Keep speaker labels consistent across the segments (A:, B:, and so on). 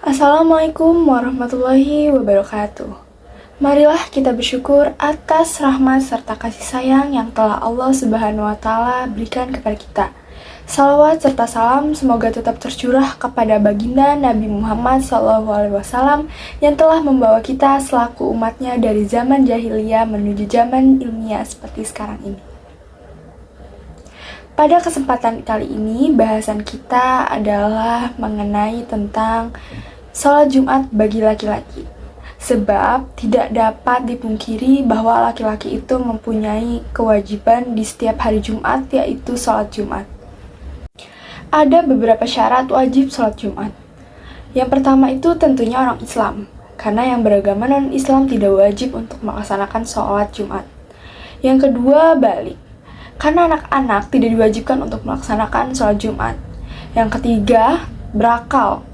A: Assalamualaikum warahmatullahi wabarakatuh. Marilah kita bersyukur atas rahmat serta kasih sayang yang telah Allah Subhanahu wa Ta'ala berikan kepada kita. Salawat serta salam semoga tetap tercurah kepada baginda Nabi Muhammad SAW yang telah membawa kita selaku umatnya dari zaman jahiliyah menuju zaman ilmiah seperti sekarang ini. Pada kesempatan kali ini, bahasan kita adalah mengenai tentang sholat Jumat bagi laki-laki. Sebab tidak dapat dipungkiri bahwa laki-laki itu mempunyai kewajiban di setiap hari Jumat, yaitu sholat Jumat. Ada beberapa syarat wajib sholat Jumat. Yang pertama itu tentunya orang Islam, karena yang beragama non-Islam tidak wajib untuk melaksanakan sholat Jumat. Yang kedua, balik, karena anak-anak tidak diwajibkan untuk melaksanakan sholat Jumat. Yang ketiga, berakal.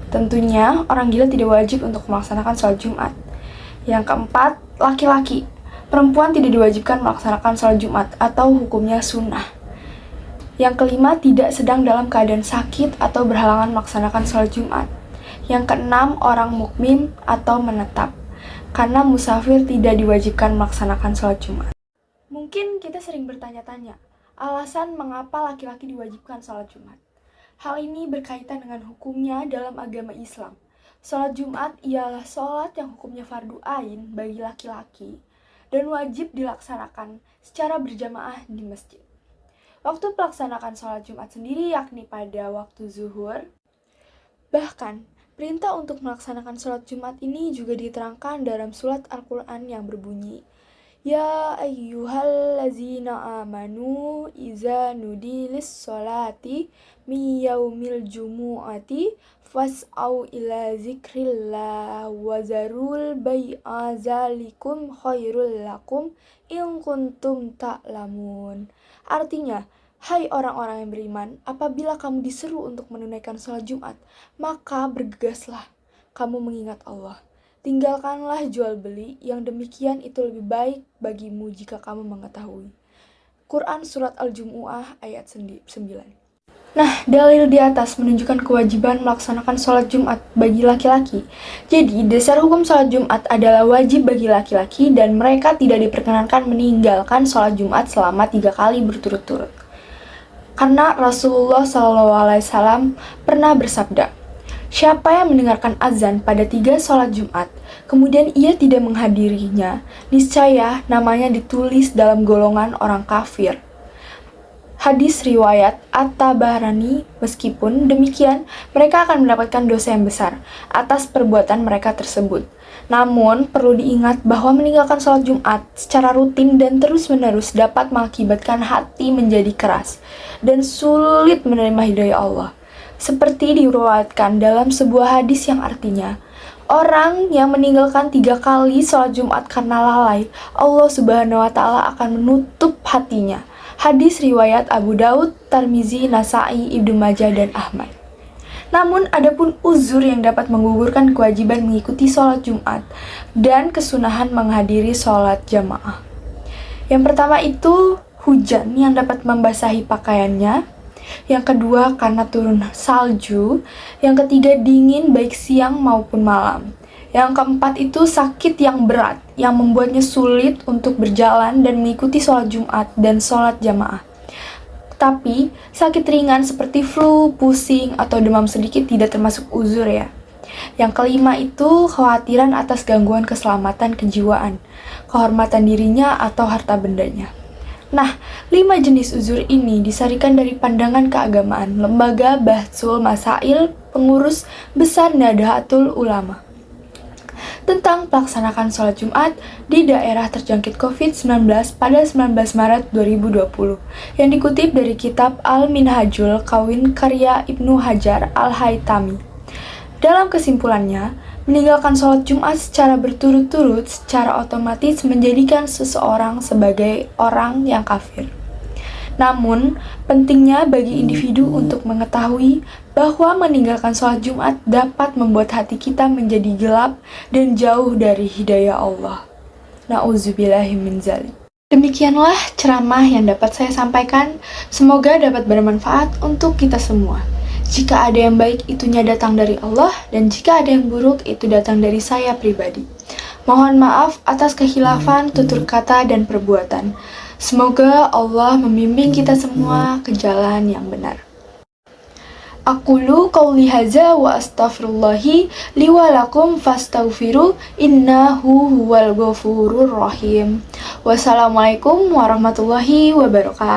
A: Tentunya orang gila tidak wajib untuk melaksanakan sholat Jumat. Yang keempat, laki-laki. Perempuan tidak diwajibkan melaksanakan sholat Jumat atau hukumnya sunnah. Yang kelima, tidak sedang dalam keadaan sakit atau berhalangan melaksanakan sholat Jumat. Yang keenam, orang mukmin atau menetap. Karena musafir tidak diwajibkan melaksanakan sholat Jumat. Mungkin kita sering bertanya-tanya, alasan mengapa laki-laki diwajibkan sholat Jumat. Hal ini berkaitan dengan hukumnya dalam agama Islam. Sholat Jumat ialah sholat yang hukumnya fardu ain bagi laki-laki dan wajib dilaksanakan secara berjamaah di masjid. Waktu pelaksanaan sholat Jumat sendiri yakni pada waktu zuhur. Bahkan, perintah untuk melaksanakan sholat Jumat ini juga diterangkan dalam surat Al-Quran yang berbunyi, Ya ayyuhallazina amanu iza nudilis sholati mi yaumil jumu'ati fas'au ila zikrillah wa zarul bai'a zalikum khairul lakum in kuntum ta'lamun. Artinya, hai orang-orang yang beriman, apabila kamu diseru untuk menunaikan sholat Jumat, maka bergegaslah kamu mengingat Allah. Tinggalkanlah jual beli, yang demikian itu lebih baik bagimu jika kamu mengetahui. Quran Surat Al-Jumu'ah ayat 9. Nah, dalil di atas menunjukkan kewajiban melaksanakan sholat Jumat bagi laki-laki. Jadi, dasar hukum sholat Jumat adalah wajib bagi laki-laki dan mereka tidak diperkenankan meninggalkan sholat Jumat selama 3 kali berturut-turut. Karena Rasulullah SAW pernah bersabda, siapa yang mendengarkan azan pada 3 sholat Jumat, kemudian ia tidak menghadirinya, niscaya namanya ditulis dalam golongan orang kafir. Hadis riwayat At-Tabarani. Meskipun demikian, mereka akan mendapatkan dosa yang besar atas perbuatan mereka tersebut. Namun, perlu diingat bahwa meninggalkan sholat Jumat secara rutin dan terus-menerus dapat mengakibatkan hati menjadi keras dan sulit menerima hidayah Allah. Seperti diriwayatkan dalam sebuah hadis yang artinya, orang yang meninggalkan 3 kali sholat Jumat karena lalai, Allah Subhanahu wa Ta'ala akan menutup hatinya. Hadis riwayat Abu Daud, Tirmizi, Nasa'i, Ibnu Majah, dan Ahmad. Namun, adapun uzur yang dapat menggugurkan kewajiban mengikuti sholat Jumat dan kesunahan menghadiri sholat jamaah. Yang pertama itu hujan yang dapat membasahi pakaiannya. Yang kedua, karena turun salju. Yang ketiga, dingin baik siang maupun malam. Yang keempat itu sakit yang berat yang membuatnya sulit untuk berjalan dan mengikuti sholat Jumat dan sholat jamaah. Tapi, sakit ringan seperti flu, pusing, atau demam sedikit tidak termasuk uzur ya. Yang kelima itu kekhawatiran atas gangguan keselamatan kejiwaan, kehormatan dirinya, atau harta bendanya. Nah, 5 jenis uzur ini disarikan dari pandangan keagamaan Lembaga Bahsul Masail Pengurus Besar Nahdlatul Ulama tentang pelaksanaan sholat Jumat di daerah terjangkit COVID-19 pada 19 Maret 2020 yang dikutip dari kitab Al-Minhajul Qawin karya Ibnu Hajar Al-Haytami. Dalam kesimpulannya, meninggalkan sholat Jumat secara berturut-turut secara otomatis menjadikan seseorang sebagai orang yang kafir. Namun, pentingnya bagi individu untuk mengetahui bahwa meninggalkan sholat Jumat dapat membuat hati kita menjadi gelap dan jauh dari hidayah Allah. Na'udzubillahi min dzalik. Demikianlah ceramah yang dapat saya sampaikan. Semoga dapat bermanfaat untuk kita semua. Jika ada yang baik, itunya datang dari Allah, dan jika ada yang buruk, itu datang dari saya pribadi. Mohon maaf atas kehilafan, tutur kata, dan perbuatan. Semoga Allah membimbing kita semua ke jalan yang benar. Aqulu qawli hadza wa astaghfirullahi li wa lakum fastaghfiru innahu huwal ghafurur rahim. Wassalamualaikum warahmatullahi wabarakatuh.